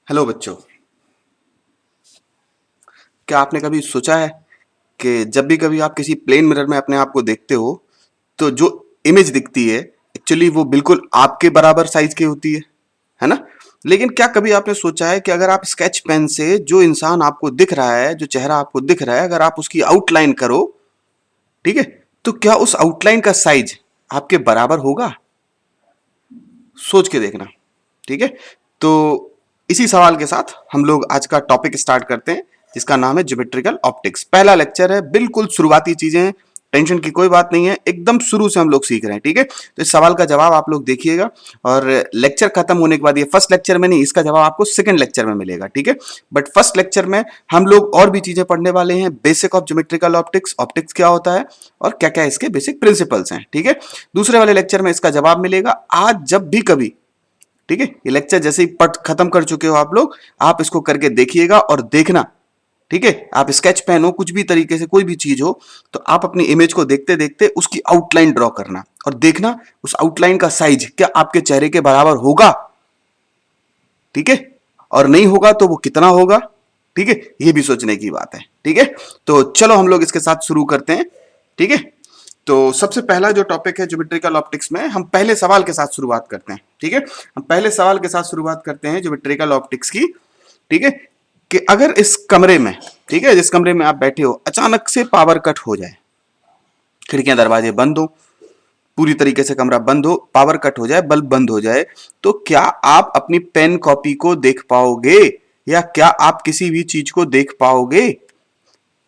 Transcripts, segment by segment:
Hello बच्चों। क्या आपने कभी सोचा है कि जब भी कभी आप किसी प्लेन मिरर में अपने आप को देखते हो तो जो इमेज दिखती है एक्चुअली वो बिल्कुल आपके बराबर साइज की होती है ना। लेकिन क्या कभी आपने सोचा है कि अगर आप स्केच पेन से जो इंसान आपको दिख रहा है, जो चेहरा आपको दिख रहा है, अगर आप उसकी आउटलाइन करो, ठीक है, तो क्या उस आउटलाइन का साइज आपके बराबर होगा? सोच के देखना। ठीक है, तो इसी सवाल के साथ हम लोग आज का टॉपिक स्टार्ट करते हैं, जिसका नाम है ज्योमेट्रिकल ऑप्टिक्स। पहला लेक्चर है, बिल्कुल शुरुआती चीजें हैं, टेंशन की कोई बात नहीं है, एकदम शुरू से हम लोग सीख रहे हैं। ठीक है, तो इस सवाल का जवाब आप लोग देखिएगा और लेक्चर खत्म होने के बाद, ये फर्स्ट लेक्चर में नहीं, इसका जवाब आपको सेकंड लेक्चर में मिलेगा। ठीक है, बट फर्स्ट लेक्चर में हम लोग और भी चीजें पढ़ने वाले हैं, basic of geometrical optics, optics क्या होता है और क्या क्या इसके बेसिक प्रिंसिपल्स हैं। ठीक है, दूसरे वाले लेक्चर में इसका जवाब मिलेगा। आज जब भी कभी, ठीक है, ये लेक्चर जैसे ही पढ़ खत्म कर चुके हो आप लोग, आप इसको करके देखिएगा और देखना। ठीक है, आप स्केच पेन हो, कुछ भी तरीके से कोई भी चीज हो, तो आप अपनी इमेज को देखते देखते उसकी आउटलाइन ड्रॉ करना और देखना उस आउटलाइन का साइज क्या आपके चेहरे के बराबर होगा। ठीक है, और नहीं होगा तो वो कितना होगा। ठीक है, ये भी सोचने की बात है। ठीक है, तो चलो हम लोग इसके साथ शुरू करते हैं। ठीक है, तो सबसे पहला जो टॉपिक है ज्योमेट्रिकल ऑप्टिक्स में, हम पहले सवाल के साथ शुरुआत करते हैं। ठीक है, हम पहले सवाल के साथ शुरुआत करते हैं ज्योमेट्रिकल ऑप्टिक्स की। ठीक है, कि अगर इस कमरे में, ठीक है, जिस कमरे में आप बैठे हो, अचानक से पावर कट हो जाए, खिड़कियां दरवाजे बंद हो, पूरी तरीके से कमरा बंद हो, पावर कट हो जाए, बल्ब बंद हो जाए, तो क्या आप अपनी पेन कॉपी को देख पाओगे या क्या आप किसी भी चीज को देख पाओगे?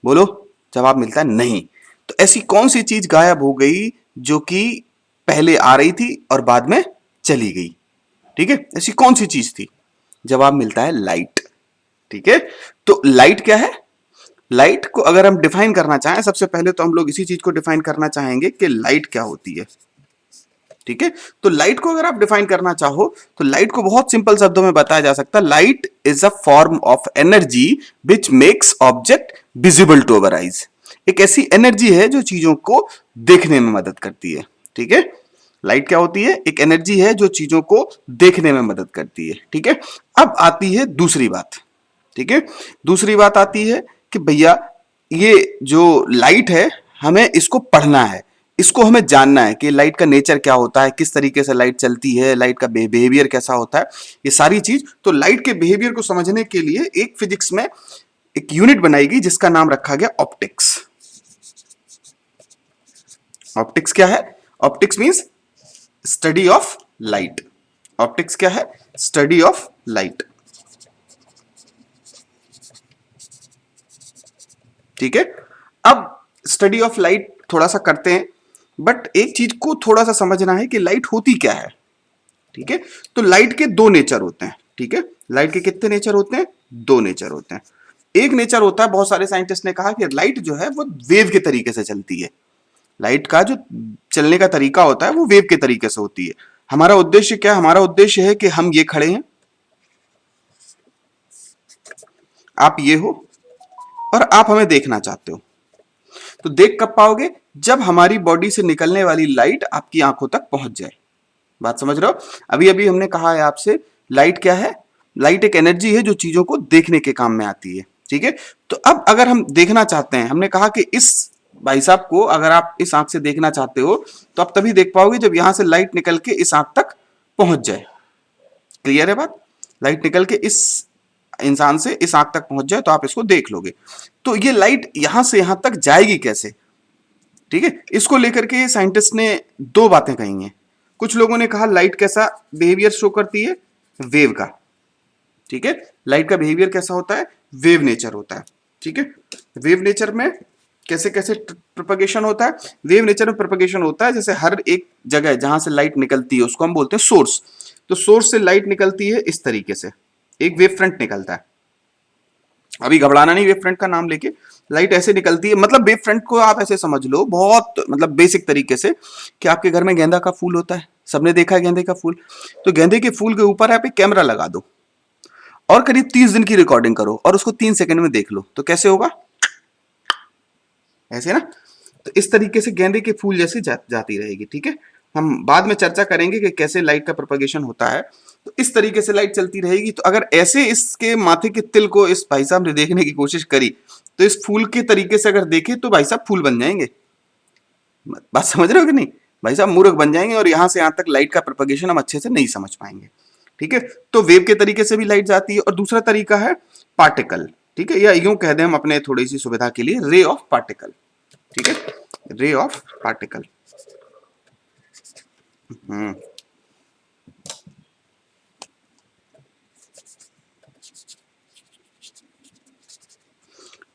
बोलो। जवाब मिलता है नहीं। तो ऐसी कौन सी चीज गायब हो गई जो कि पहले आ रही थी और बाद में चली गई? ठीक है, ऐसी कौन सी चीज थी? जवाब मिलता है लाइट। ठीक है, तो लाइट क्या है? लाइट को अगर हम डिफाइन करना चाहें, सबसे पहले तो हम लोग इसी चीज को डिफाइन करना चाहेंगे कि लाइट क्या होती है। ठीक है, तो लाइट को अगर आप डिफाइन करना चाहो तो लाइट को बहुत सिंपल शब्दों में बताया जा सकता है। Light is a form of energy which makes object visible to our eyes. एक ऐसी एनर्जी है जो चीजों को देखने में मदद करती है। ठीक है, लाइट क्या होती है? एक एनर्जी है जो चीजों को देखने में मदद करती है। ठीक है, अब आती है दूसरी बात। ठीक है, दूसरी बात आती है कि भैया ये जो लाइट है, हमें इसको पढ़ना है, इसको हमें जानना है कि लाइट का नेचर क्या होता है, किस तरीके से लाइट चलती है, लाइट का बिहेवियर कैसा होता है, ये सारी चीज। तो लाइट के बिहेवियर को समझने के लिए एक फिजिक्स में एक यूनिट बनाई गई जिसका नाम रखा गया ऑप्टिक्स। ऑप्टिक्स क्या है? Optics means study of light. Optics क्या है? Study of light. ठीक है, अब स्टडी ऑफ लाइट थोड़ा सा करते हैं, बट एक चीज को थोड़ा सा समझना है कि लाइट होती क्या है। ठीक है, तो लाइट के दो नेचर होते हैं। ठीक है, लाइट के कितने नेचर होते हैं? दो नेचर होते हैं। एक नेचर होता है, बहुत सारे साइंटिस्ट ने कहा कि लाइट जो है वो वेव के तरीके से चलती है। लाइट का जो चलने का तरीका होता है वो वेव के तरीके से होती है। हमारा उद्देश्य क्या? हमारा उद्देश्य है कि हम ये खड़े हैं, आप ये हो और आप हमें देखना चाहते हो। तो देख कब पाओगे? जब हमारी बॉडी से निकलने वाली लाइट आपकी आंखों तक पहुंच जाए। बात समझ रहे हो? अभी अभी हमने कहा है आपसे, लाइट क्या है? लाइट एक एनर्जी है जो चीजों को देखने के काम में आती है। ठीक है, तो अब अगर हम देखना चाहते हैं, हमने कहा कि इस भाई साहब को अगर आप इस आंख से देखना चाहते हो तो आप तभी देख पाओगे जब यहां से लाइट निकल के इस आंख तक पहुंच जाए। क्लियर है बात? लाइट निकल के इस इंसान से इस आंख तक पहुंच जाए तो आप इसको देख लोगे। तो ये लाइट यहां से यहां तक जाएगी कैसे? ठीक है, इसको लेकर के साइंटिस्ट ने दो बातें कही हैं। कुछ लोगों ने कहा लाइट कैसा बिहेवियर शो करती है? वेव का। ठीक है, लाइट का बिहेवियर कैसा होता है? वेव नेचर होता है। ठीक है, वेव नेचर में कैसे कैसे प्रोपगेशन होता है? वेव नेचर में प्रोपगेशन होता है जैसे हर एक जगह जहां से लाइट निकलती है उसको हम बोलते हैं सोर्स। तो सोर्स से लाइट निकलती है इस तरीके से, एक वेव फ्रंट निकलता है। अभी घबराना नहीं वेव फ्रंट का नाम लेके, लाइट ऐसे निकलती है। मतलब वेव फ्रंट को आप ऐसे समझ लो, बहुत मतलब बेसिक तरीके से, कि आपके घर में गेंदा का फूल होता है, सबने देखा है गेंदे का फूल। तो गेंदे के फूल के ऊपर आप एक कैमरा लगा दो और करीब 30 दिन की रिकॉर्डिंग करो और उसको 3 सेकंड में देख लो, तो कैसे होगा? ऐसे ना। तो इस तरीके से गेंदे के फूल जैसी जाती रहेगी। ठीक है, हम बाद में चर्चा करेंगे कि कैसे लाइट का प्रोपगेशन होता है। तो इस तरीके से लाइट चलती रहेगी। तो अगर ऐसे इसके माथे के तिल को इस भाई साहब ने देखने की कोशिश करी तो इस फूल के तरीके से अगर देखे तो भाई साहब फूल बन जाएंगे। बात समझ रहे हो कि नहीं? भाई साहब मूर्ख बन जाएंगे और यहां से यहां तक लाइट का प्रोपगेशन हम अच्छे से नहीं समझ पाएंगे। ठीक है, तो वेव के तरीके से भी लाइट जाती है। और दूसरा तरीका है पार्टिकल। ठीक है, या यूं कह दें हम अपने थोड़ी सी सुविधा के लिए रे ऑफ पार्टिकल। ठीक है, रे ऑफ पार्टिकल। हम्म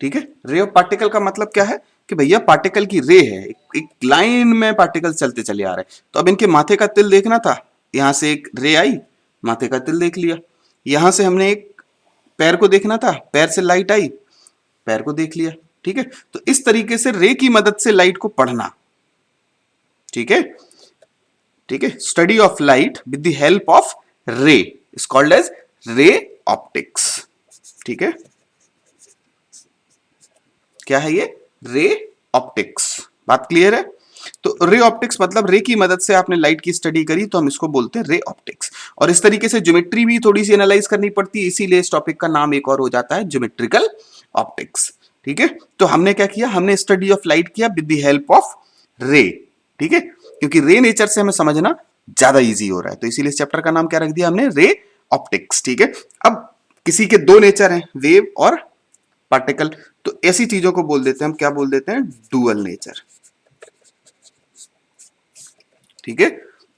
ठीक है, रे ऑफ पार्टिकल का मतलब क्या है कि भैया पार्टिकल की रे है, एक लाइन में पार्टिकल चलते चले आ रहे हैं। तो अब इनके माथे का तिल देखना था, यहां से एक रे आई, माथे का तिल देख लिया। यहां से हमने एक पैर को देखना था, पैर से लाइट आई, पैर को देख लिया। ठीक है, तो इस तरीके से रे की मदद से लाइट को पढ़ना। ठीक है, ठीक है, study of light with the help of ray is called as ray optics. ठीक है, क्या है ये? Ray optics. बात क्लियर है? तो रे ऑप्टिक्स मतलब रे की मदद से आपने लाइट की स्टडी करी तो हम इसको बोलते हैं रे ऑप्टिक्स। और इस तरीके से ज्योमेट्री भी थोड़ी सी एनालाइज करनी पड़ती है, इसीलिए इस टॉपिक का नाम एक और हो जाता है ज्योमेट्रिकल ऑप्टिक्स। ठीक है, तो हमने क्या किया, हमने स्टडी ऑफ लाइट किया विद द हेल्प ऑफ रे। ठीक है, क्योंकि रे नेचर से हमें समझना ज्यादा इजी हो रहा है, तो इसीलिए इस चैप्टर का नाम क्या रख दिया हमने? रे ऑप्टिक्स। ठीक है, अब किसी के दो नेचर हैं, वेव और पार्टिकल, तो ऐसी चीजों को बोल देते हैं हम, क्या बोल देते हैं? Dual nature. ठीक है,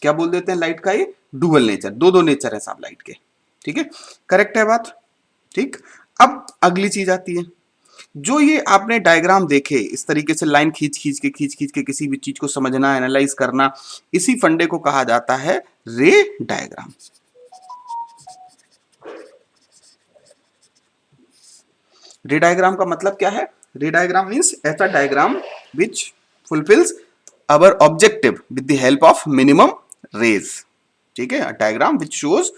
क्या बोल देते हैं? लाइट का ये डुअल नेचर, दो दो नेचर है साहब लाइट के। ठीक है, करेक्ट है बात? ठीक, अब अगली चीज आती है, जो ये आपने डायग्राम देखे इस तरीके से लाइन खींच खींच के किसी भी चीज को समझना, एनालाइज करना, इसी फंडे को कहा जाता है रे डायग्राम। रे डायग्राम का मतलब क्या है? रे डायग्राम मीन्स ऐसा diagram which fulfils our objective with the help of minimum rays. ठीक है, डायग्राम विच शोज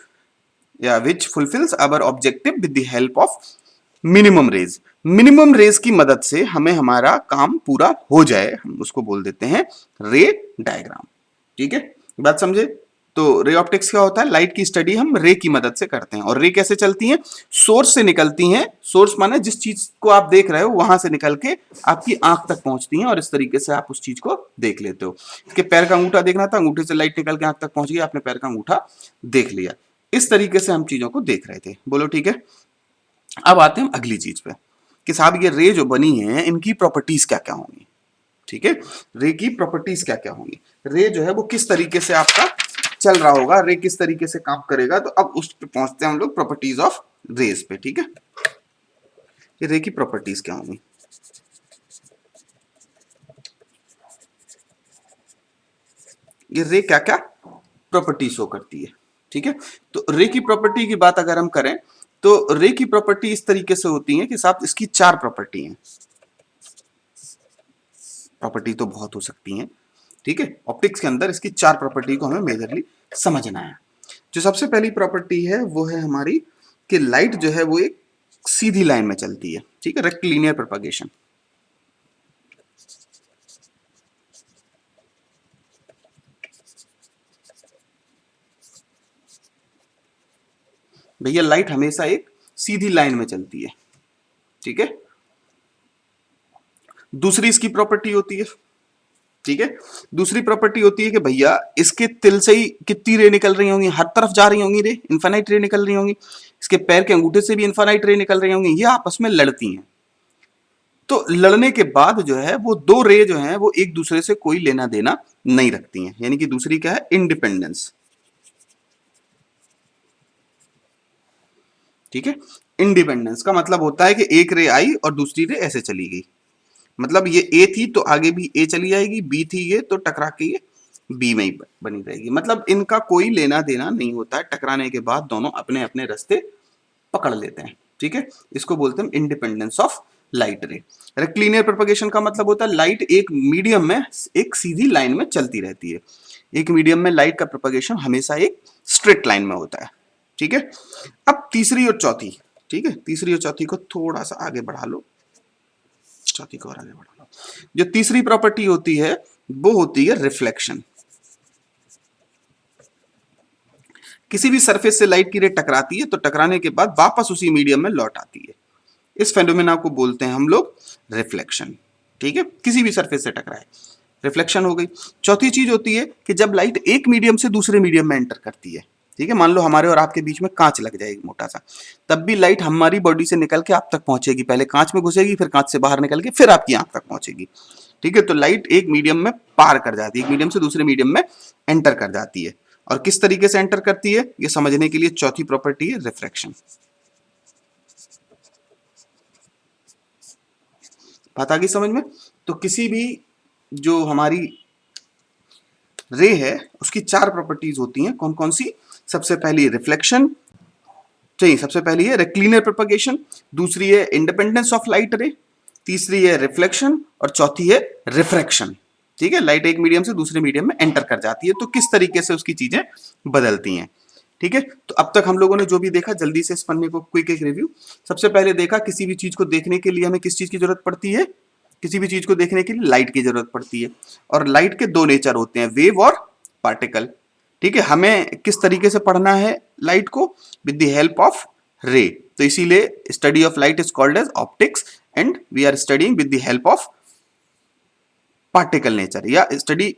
या which fulfils our objective with the help of minimum rays. Minimum rays की मदद से हमें हमारा काम पूरा हो जाए, हम उसको बोल देते हैं रे डायग्राम। ठीक है, बात समझे? तो रे ऑप्टिक्स क्या होता है? लाइट की स्टडी हम रे की मदद से करते हैं। और रे कैसे चलती हैं? सोर्स से निकलती हैं। सोर्स माने जिस चीज को आप देख रहे हो वहां से निकल के आपकी आंख तक पहुंचती हैं और इस तरीके से आप उस चीज को देख लेते हो। इसके पैर का अंगूठा देखना था, अंगूठे से लाइट निकल के आंख तक पहुंच गई, आपने पैर का अंगूठा देख लिया। इस तरीके से हम चीजों को देख रहे थे। बोलो ठीक है। अब आते हैं हम अगली चीज पे कि साहब ये रे जो बनी है इनकी प्रॉपर्टीज क्या क्या होंगी। ठीक है, रे की प्रॉपर्टीज क्या क्या होंगी, रे जो है वो किस तरीके से आपका चल रहा होगा, रे किस तरीके से काम करेगा। तो अब उस पे पहुंचते हैं हम लोग प्रॉपर्टीज ऑफ रेज पे। ठीक है, ये रे की प्रॉपर्टीज क्या होंगी? ये रे क्या क्या प्रॉपर्टी शो करती है। ठीक है, तो रे की प्रॉपर्टी की बात अगर हम करें तो रे की प्रॉपर्टी इस तरीके से होती है कि साहब इसकी चार प्रॉपर्टी हैं। प्रॉपर्टी तो बहुत हो सकती हैं। ठीक है, ऑप्टिक्स के अंदर इसकी चार प्रॉपर्टी को हमें मेजरली समझना है। जो सबसे पहली प्रॉपर्टी है वो है हमारी कि लाइट जो है वो एक सीधी लाइन में चलती है। ठीक है, रेक्टिलिनियर प्रोपगेशन। भैया लाइट हमेशा एक सीधी लाइन में चलती है। ठीक है, दूसरी इसकी प्रॉपर्टी होती है। ठीक है, दूसरी प्रॉपर्टी होती है कि भैया इसके तिल से ही कितनी रे निकल रही होंगी, हर तरफ जा रही होंगी रे, इन्फानाइट रे निकल रही होंगी। इसके पैर के अंगूठे से भी इन्फानाइट रे निकल रही होंगी, ये आपस में लड़ती हैं। तो लड़ने के बाद जो है वो दो रे जो है वो एक दूसरे से कोई लेना देना नहीं रखती हैं, यानी कि दूसरी क्या है? इंडिपेंडेंस। ठीक है, इंडिपेंडेंस का मतलब होता है कि एक रे आई और दूसरी रे ऐसे चली गई। मतलब ये ए थी तो आगे भी ए चली जाएगी, बी थी ये तो टकरा के ये बी में ही बनी रहेगी। मतलब इनका कोई लेना देना नहीं होता है, टकराने के बाद दोनों अपने अपने रास्ते पकड़ लेते हैं। ठीक है, इसको बोलते हैं इंडिपेंडेंस ऑफ लाइट रे। रेक्टिलिनियर प्रोपगेशन का मतलब होता है लाइट एक मीडियम में एक सीधी लाइन में चलती रहती है। एक मीडियम में लाइट का प्रोपगेशन हमेशा एक स्ट्रेट लाइन में होता है। ठीक है, अब तीसरी और चौथी। ठीक है, तीसरी और चौथी को थोड़ा सा आगे बढ़ा लो, चौथी को और आगे बढ़ा लो। जो तीसरी प्रॉपर्टी होती है वो होती है रिफ्लेक्शन। किसी भी सरफेस से लाइट की रे टकराती है तो टकराने के बाद वापस उसी मीडियम में लौट आती है। इस फेनोमेना को बोलते हैं हम लोग रिफ्लेक्शन। ठीक है, किसी भी सरफेस से टकराए, रिफ्लेक्शन हो गई। चौथी चीज होती है कि जब लाइट एक मीडियम से दूसरे मीडियम में एंटर करती है, ठीक है, मान लो हमारे और आपके बीच में कांच लग जाएगी मोटा सा, तब भी लाइट हमारी बॉडी से निकल के आप तक पहुंचेगी, पहले कांच में घुसेगी, फिर कांच से बाहर निकल के फिर आपकी आंख तक पहुंचेगी। ठीक है, तो लाइट एक मीडियम में पार कर जाती है, एक मीडियम से दूसरे मीडियम में एंटर कर जाती है। और किस तरीके से एंटर करती है ये समझने के लिए चौथी प्रॉपर्टी है रिफ्रैक्शन। बात आ गई समझ में? तो किसी भी जो हमारी रे है उसकी चार प्रॉपर्टीज होती हैं। कौन कौन सी? सबसे पहली रिफ्लेक्शन, चाहिए सबसे पहली है रेक्लिनर प्रोपगेशन, दूसरी है इंडिपेंडेंस ऑफ लाइट रे, तीसरी है रिफ्लेक्शन और चौथी है रिफ्रैक्शन। ठीक है, लाइट एक मीडियम से दूसरे मीडियम में एंटर कर जाती है, तो किस तरीके से उसकी चीजें बदलती हैं। ठीक है, तो अब तक हम लोगों ने जो भी देखा जल्दी से इस पन्ने को क्विक एक रिव्यू। सबसे पहले देखा किसी भी चीज को देखने के लिए हमें किस चीज की जरूरत पड़ती है? किसी भी चीज को देखने के लिए लाइट की जरूरत पड़ती है, और लाइट के दो नेचर होते हैं, वेव और पार्टिकल। ठीक है, हमें किस तरीके से पढ़ना है लाइट को? With the help of ray. तो इसीलिए study of light is called as optics and we are studying with the help of particle nature, या स्टडी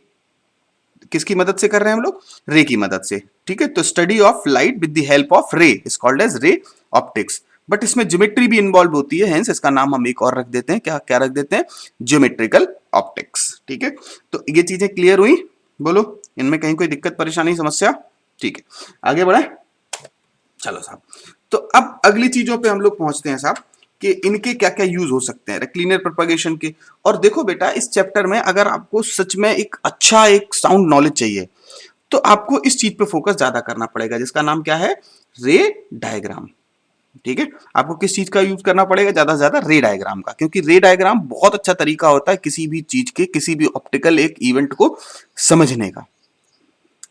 किसकी मदद से कर रहे हैं हम लोग? रे की मदद से। ठीक है, तो study of light with the help of ray is called as ray optics. But इसमें ज्योमेट्री भी इन्वॉल्व होती है, हेंस इसका नाम हम एक और रख देते हैं, क्या क्या रख देते हैं? Geometrical optics. ठीक है, तो ये चीजें क्लियर हुई? बोलो, इनमें कहीं कोई दिक्कत परेशानी समस्या? ठीक है, आगे बढ़े। चलो साहब, तो अब अगली चीजों पे हम लोग पहुंचते हैं साहब कि इनके क्या क्या यूज हो सकते हैं रेक्लिनर प्रोपगेशन के। और देखो बेटा, इस चैप्टर में अगर आपको सच में एक अच्छा एक साउंड नॉलेज चाहिए तो आपको इस चीज पे फोकस ज्यादा करना पड़ेगा, जिसका नाम क्या है? Ray diagram. ठीक है, आपको किस चीज का यूज करना पड़ेगा ज्यादा से ज्यादा? रे डायग्राम का, क्योंकि रे डायग्राम बहुत अच्छा तरीका होता है किसी भी चीज के, किसी भी ऑप्टिकल एक इवेंट को समझने का।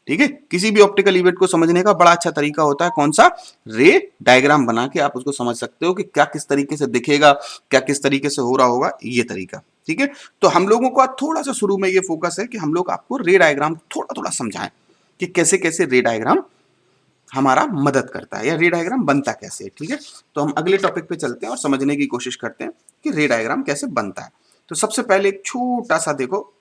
ठीक है, किसी भी ऑप्टिकल इवेंट को समझने का बड़ा अच्छा तरीका होता है कौन सा? रे डायग्राम बना के आप उसको समझ सकते हो कि क्या किस तरीके से दिखेगा, क्या किस तरीके से हो रहा होगा, ये तरीका। ठीक है, तो हम लोगों को आज थोड़ा सा शुरू में ये फोकस है कि हम लोग आपको रे डायग्राम थोड़ा थोड़ा समझाएं कि कैसे कैसे रे डायग्राम हमारा मदद करता है, या रे डायग्राम बनता कैसे है। ठीक है, तो हम अगले टॉपिक पे चलते हैं और समझने की कोशिश करते हैं कि रे डायग्राम कैसे बनता है। तो सबसे पहले एक छोटा सा देखो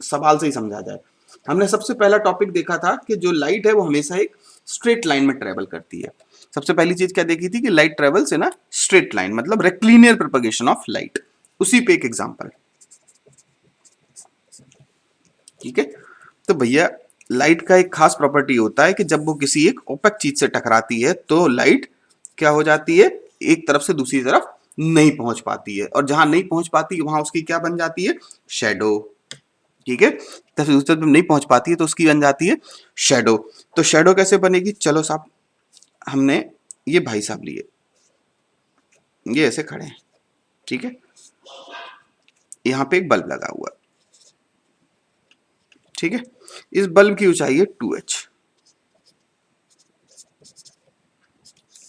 सवाल से ही समझा जाए। हमने सबसे पहला टॉपिक देखा था कि जो लाइट है वो हमेशा एक स्ट्रेट लाइन में ट्रेवल करती है। सबसे पहली चीज क्या देखी थी कि light travels in a straight line, मतलब रेक्लिनियर प्रोपगेशन ऑफ लाइट। उसी पे एक एग्जांपल। ठीक है, तो भैया लाइट का एक खास प्रॉपर्टी होता है कि जब वो किसी एक ओपेक चीज से टकराती है तो लाइट क्या हो जाती है? एक तरफ से दूसरी तरफ नहीं पहुंच पाती है, और जहां नहीं पहुंच पाती वहां उसकी क्या बन जाती है? शेडो। ठीक है, तो दूसरी तरफ नहीं पहुंच पाती है तो उसकी बन जाती है शेडो। तो शेडो कैसे बनेगी? चलो साहब, हमने ये भाई साहब लिए, ये ऐसे खड़े हैं, ठीक है, यहां पे एक बल्ब लगा हुआ है, ठीक है, इस बल्ब की ऊंचाई है 2h।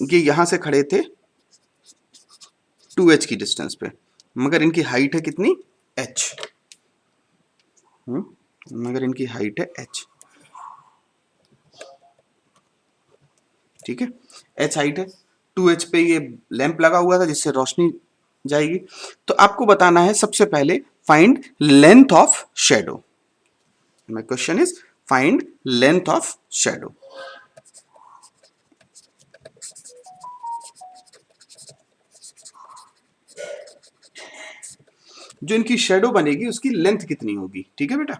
ये यहां से खड़े थे 2h की डिस्टेंस पे, मगर इनकी हाइट है कितनी? h। मगर इनकी हाइट है h। ठीक है, h हाइट है, 2h पे ये लैंप लगा हुआ था जिससे रोशनी जाएगी। तो आपको बताना है सबसे पहले find length of shadow. My question is find length of shadow. जो इनकी शेडो बनेगी उसकी लेंथ कितनी होगी? ठीक है बेटा,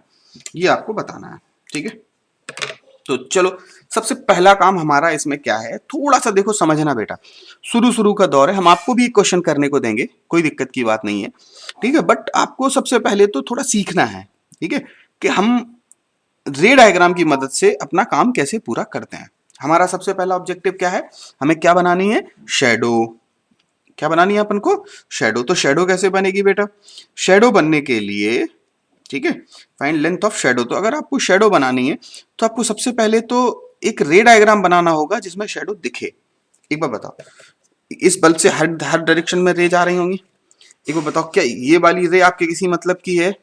ये आपको बताना है। ठीक है, तो चलो सबसे पहला काम हमारा इसमें क्या है, थोड़ा सा देखो समझना बेटा, शुरू शुरू का दौर है, हम आपको भी क्वेश्चन करने को देंगे, कोई दिक्कत की बात नहीं है। ठीक है, बट आपको सबसे पहले तो थोड़ा सीखना है, ठीक है, कि हम रे डायग्राम की मदद से अपना काम कैसे पूरा करते हैं। हमारा सबसे पहला ऑब्जेक्टिव क्या है? हमें क्या बनानी है? शेडो। क्या बनानी है अपन को? शेडो। तो शेडो कैसे बनेगी बेटा? शेडो बनने के लिए, ठीक है, फाइंड लेंथ ऑफ शेडो। तो अगर आपको शेडो बनानी है तो आपको सबसे पहले तो एक रे डायग्राम बनाना होगा जिसमें शेडो दिखे। एक बार बताओ, इस बल्ब से हर हर डायरेक्शन में रे जा रही होंगी। एक बार बताओ, क्या ये वाली रे आपके किसी मतलब की है?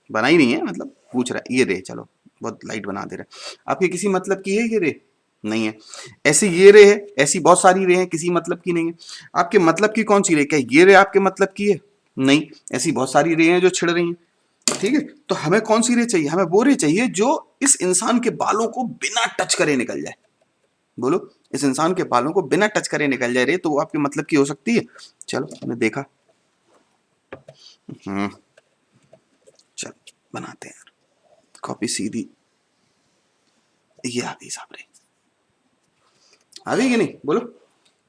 बनाई नहीं है, मतलब पूछ रहा है, ये रे, चलो बहुत लाइट बना दे रहे हैं, आपके किसी मतलब की है ये रे? नहीं है। ऐसे ये रे है, ऐसी बहुत सारी रे हैं, किसी मतलब की नहीं है। आपके मतलब की कौन सी रे? क्या ये रे आपके मतलब की है? नहीं, ऐसी बहुत सारी रे हैं जो छिड़ रही हैं। ठीक है, तो हमें कौन सी रे चाहिए? हमें वो रे चाहिए जो इस इंसान के बालों को बिना टच करे निकल जाए। बोलो, इस इंसान के बालों को बिना टच करे निकल जाए रे, तो वो आपके मतलब की हो सकती है? चलो, हमने देखा। हम्म, चल बनाते हैं यार। कॉपी सीधी, ये आ गई साहब रे, आ गई कि नहीं? बोलो।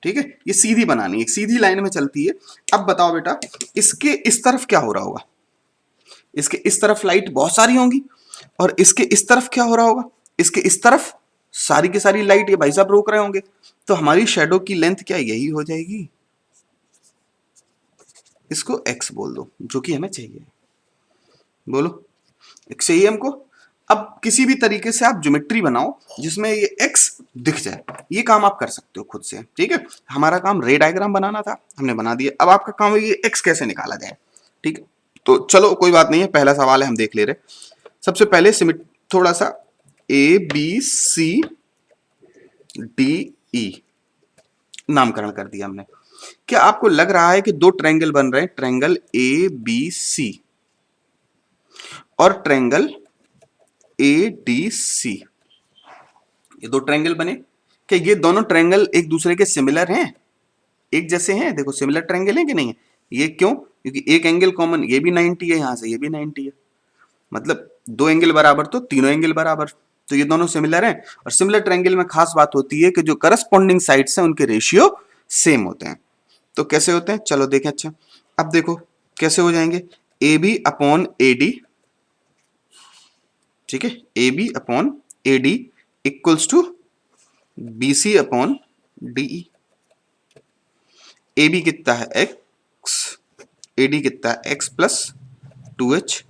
ठीक है, ये सीधी बनानी है, सीधी लाइन में चलती है। अब बताओ बेटा, इसके इस तरफ क्या हो रहा होगा? इसके इस तरफ लाइट बहुत सारी होंगी, और इसके इस तरफ क्या हो रहा होगा? इसके इस तरफ सारी की सारी लाइट ये भाई साहब रोक रहे होंगे। तो हमारी शेडो की लेंथ क्या यही हो जाएगी? इसको x बोल दो, जो कि हमें चाहिए। बोलो, x चाहिए हमको। अब किसी भी तरीके से आप ज्योमेट्री बनाओ जिसमें ये x दिख जाए, ये काम आप कर सकते हो खुद से। ठीक है, हमारा काम रे डायग्राम बनाना था, हमने बना दिया। अब आपका काम है ये x कैसे निकाला जाए। ठीक है, तो चलो कोई बात नहीं है, पहला सवाल है, हम देख ले रहे। सबसे पहले थोड़ा सा A B C D E नामकरण कर दिया हमने। क्या आपको लग रहा है कि दो ट्रायंगल बन रहे हैं, ट्रायंगल ए बी सी और ट्रायंगल ए डी सी? ये दो ट्रायंगल बने, क्या ये दोनों ट्रायंगल एक दूसरे के सिमिलर हैं, एक जैसे हैं? देखो, सिमिलर ट्रायंगल है कि नहीं है? ये क्यों? क्योंकि एक एंगल कॉमन, ये भी 90 है, यहां से ये भी 90 है, मतलब दो एंगल बराबर तो तीनों एंगल बराबर, तो ये दोनों सिमिलर हैं। और सिमिलर ट्रायंगल में खास बात होती है कि जो करस्पॉन्डिंग साइड्स हैं उनके रेशियो सेम होते हैं। तो कैसे होते हैं, चलो देखें। अच्छा, अब देखो कैसे हो जाएंगे। A B upon A D, ठीक है, A B upon A D equals to B C upon D E. A B कितना है एक्स, ए डी कितना है x plus 2h,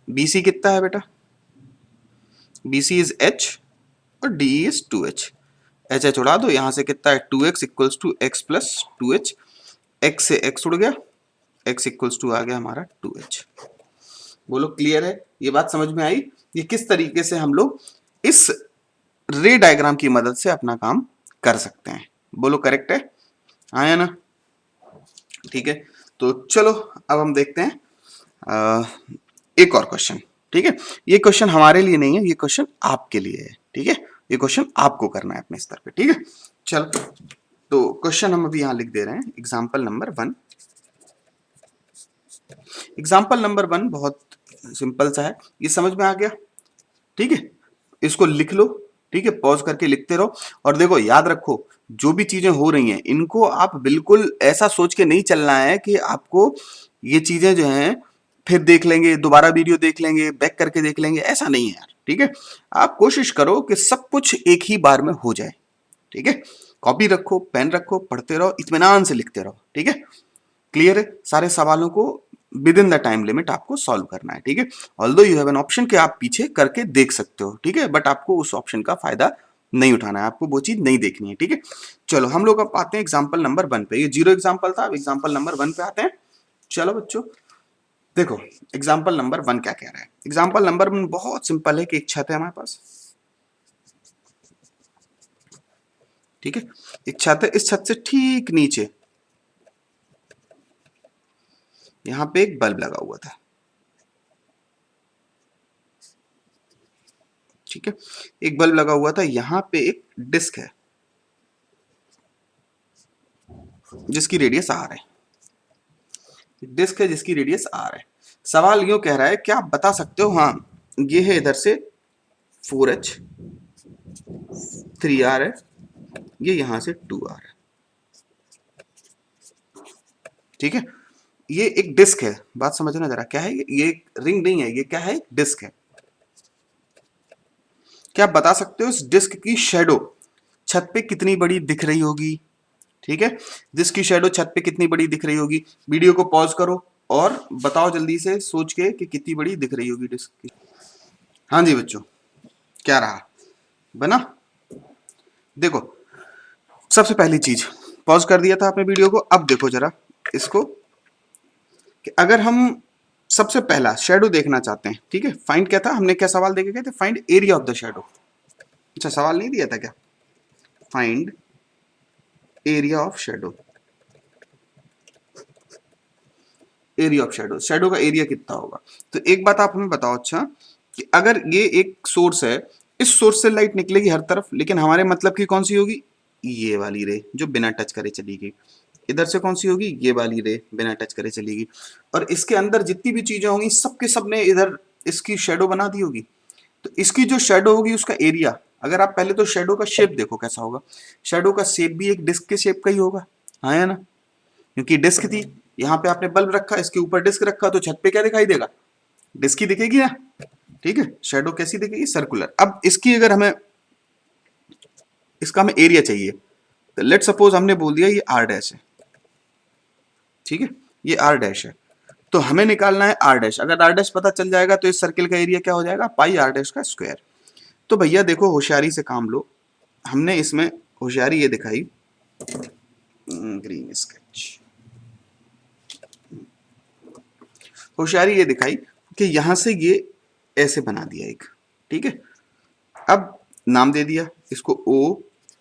B C कितना है बेटा? बी सी इज h और D is 2h। H H उड़ा दो, यहां से कितना है 2x equals to X plus 2h, x से x उड़ गया, x इक्वल्स टू आ गया हमारा 2h। बोलो क्लियर है? ये बात समझ में आई? ये किस तरीके से हम लोग इस रे डायग्राम की मदद से अपना काम कर सकते हैं। बोलो करेक्ट है? आया ना? ठीक है, तो चलो अब हम देखते हैं एक और क्वेश्चन। ठीक है, ये क्वेश्चन हमारे लिए नहीं है, ये क्वेश्चन आपके लिए है। ठीक है, ये क्वेश्चन आपको करना है अपने स्तर पे। ठीक है, चलो तो क्वेश्चन हम अभी यहां लिख दे रहे हैं, एग्जाम्पल नंबर 1। एग्जाम्पल नंबर 1 बहुत सिंपल सा है, ये समझ में आ गया? ठीक है, इसको लिख लो। ठीक है, पॉज करके लिखते रहो। और देखो, याद रखो, जो भी चीजें हो रही हैं इनको आप बिल्कुल ऐसा सोच के नहीं चलना है कि आपको ये चीजें जो हैं फिर देख लेंगे, दोबारा वीडियो देख लेंगे, बैक करके देख लेंगे, ऐसा नहीं है यार। ठीक है, आप कोशिश करो कि सब कुछ एक ही बार में हो जाए। ठीक है, कॉपी रखो, पेन रखो, पढ़ते रहो, इत्मीनान से लिखते रहो। ठीक है, क्लियर है? सारे सवालों को with in the time limit आपको सॉल्व करना है। ठीक है, although you have an option कि आप पीछे करके देख सकते हो। ठीक है, बट आपको उस ऑप्शन का फायदा नहीं उठाना है, आपको वो चीज नहीं देखनी है। ठीक है, चलो हम लोग अब आते हैं एग्जाम्पल नंबर 1 पे। ये 0 एग्जाम्पल था, अब एग्जाम्पल नंबर 1 पे आते हैं। चलो बच्चों, देखो एग्जाम्पल नंबर 1 क्या कह रहा है। एग्जाम्पल नंबर 1 बहुत सिंपल है कि एक छत है हमारे पास। ठीक है, एक छत है, इस छत से ठीक नीचे यहां पे एक बल्ब लगा हुआ था। ठीक है, एक बल्ब लगा हुआ था, यहां पे एक डिस्क है जिसकी रेडियस आर है। डिस्क है जिसकी रेडियस आर है। सवाल यूं कह रहा है, क्या आप बता सकते हो? हाँ, ये है इधर से 4h, 3r है, ये यहां से 2r है। ठीक है, ये एक डिस्क है, बात समझना जरा। क्या है ये? एक रिंग नहीं है, ये क्या है? डिस्क है। क्या आप बता सकते हो इस डिस्क की शेडो छत पे कितनी बड़ी दिख रही होगी? ठीक है, डिस्क की शेडो छत पे कितनी बड़ी दिख रही होगी? वीडियो को पॉज करो और बताओ जल्दी से सोच के कि कितनी बड़ी दिख रही होगी डिस्क की। हाँ जी बच्चों, क्या रहा? बना? देखो, सबसे पहली चीज, पॉज कर दिया था आपने वीडियो को, अब देखो जरा इसको कि अगर हम सबसे पहला शेडो देखना चाहते हैं। ठीक है, फाइंड क्या था? हमने क्या सवाल देखे गए थे? Find area of the shadow. अच्छा, सवाल नहीं दिया था क्या? Find area of shadow, area of shadow, shadow का एरिया कितना होगा। तो एक बात आप हमें बताओ, अच्छा कि अगर ये एक सोर्स है, इस सोर्स से लाइट निकलेगी हर तरफ, लेकिन हमारे मतलब की कौन सी होगी, ये वाली रे जो बिना टच करे चली गई। इधर से कौन सी होगी, ये वाली रे बिना टच करे चलेगी। और इसके अंदर जितनी भी चीजें होंगी सबके सब ने इधर इसकी शेडो बना दी होगी। तो इसकी जो शेडो होगी उसका एरिया, अगर आप पहले तो शेडो का शेप देखो कैसा होगा, शेडो का शेप भी एक डिस्क के शेप का ही होगा, हाँ या ना, क्योंकि डिस्क थी, यहाँ पे आपने बल्ब रखा, इसके ऊपर डिस्क रखा, तो छत पे क्या दिखाई देगा, डिस्क ही दिखेगी ना। ठीक है, शेडो कैसी दिखेगी, सर्कुलर। अब इसकी अगर हमें, इसका हमें एरिया चाहिए, तो लेट सपोज हमने बोल दिया ये आर डैश है, ठीक है, ये आर डैश है, तो हमें निकालना है आर डैश। अगर आर डैश पता चल जाएगा तो इस सर्किल का एरिया क्या हो जाएगा, पाई आर डैश का स्क्वायर। तो भैया देखो होशियारी से काम लो, हमने इसमें होशियारी ये दिखाई, ग्रीन स्केच, होशियारी ये दिखाई कि यहां से ये ऐसे बना दिया एक, ठीक है। अब नाम दे दिया इसको ओ,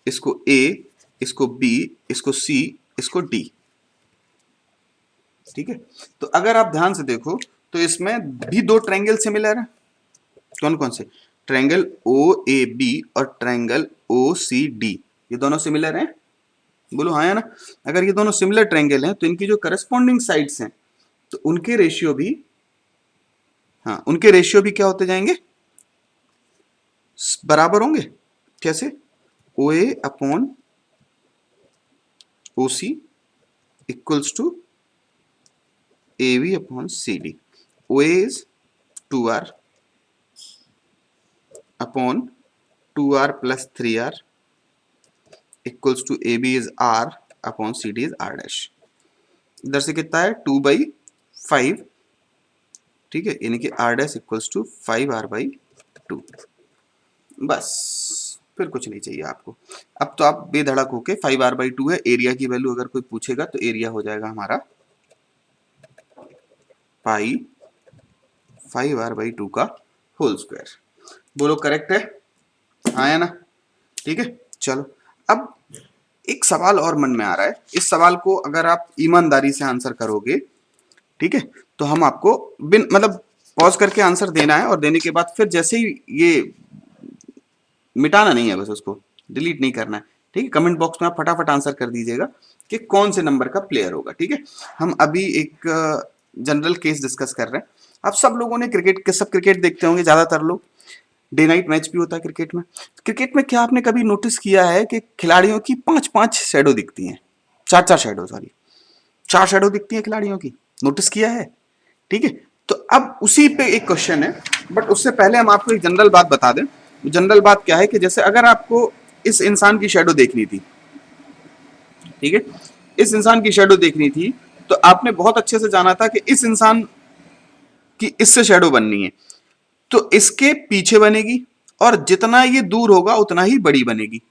इसको ए, इसको बी, इसको सी, इसको डी, ठीक है। तो अगर आप ध्यान से देखो तो इसमें भी दो ट्रायंगल सिमिलर है, कौन कौन से, ट्रायंगल ओ ए बी और ट्रायंगल ओ सी डी, ये दोनों सिमिलर हैं, बोलो हाँ या ना। अगर ये दोनों सिमिलर ट्रायंगल हैं तो इनकी जो करस्पॉन्डिंग साइड्स हैं तो उनके रेशियो भी, हाँ उनके रेशियो भी क्या होते जाएंगे, बराबर होंगे। कैसे, O A upon O C equals to A B upon C D, O A is 2r upon 2r plus 3r equals to A B is r upon C D is r dash. इधर से कितना है 2/5, ठीक है, यानी कि r dash equals to 5r/2। बस फिर कुछ नहीं चाहिए आपको। अब तो आप बेधड़क होके 5r/2 है, एरिया की वैल्यू अगर कोई पूछेगा तो एरिया हो जाएगा हमारा पाई 5r/2 का होल स्क्वायर। बोलो करेक्ट है, हाँ या ना, ठीक है। चलो अब एक सवाल और मन में आ रहा है, इस सवाल को अगर आप ईमानदारी से आंसर करोगे, ठीक है, तो हम आपको बिन मतलब पॉज करके आंसर देना है, और देने के बाद फिर जैसे ही ये मिटाना नहीं है, बस उसको डिलीट नहीं करना है, ठीक है। कमेंट बॉक्स में आप फटाफट आंसर कर दीजिएगा कि कौन से नंबर का प्लेयर होगा, ठीक है। हम अभी एक जनरल केस डिस्कस कर रहे हैं। आप सब लोगों ने क्रिकेट के, सब क्रिकेट देखते होंगे ज्यादातर लोग, डे नाइट मैच भी होता है क्रिकेट में। क्रिकेट में क्या आपने कभी नोटिस किया है कि खिलाड़ियों की 5-5 शैडो दिखती हैं, 4-4 शैडो, सॉरी 4 शैडो दिखती है खिलाड़ियों की, नोटिस किया है, ठीक है। तो अब उसी पे एक क्वेश्चन है, बट उससे पहले हम आपको एक जनरल बात बता दें। जनरल बात क्या है कि जैसे अगर आपको इस इंसान की शैडो देखनी थी, ठीक है, इस इंसान की शैडो देखनी थी, तो आपने बहुत अच्छे से जाना था कि इस इंसान की इससे शैडो बननी है, तो इसके पीछे बनेगी, और जितना ये दूर होगा उतना ही बड़ी बनेगी,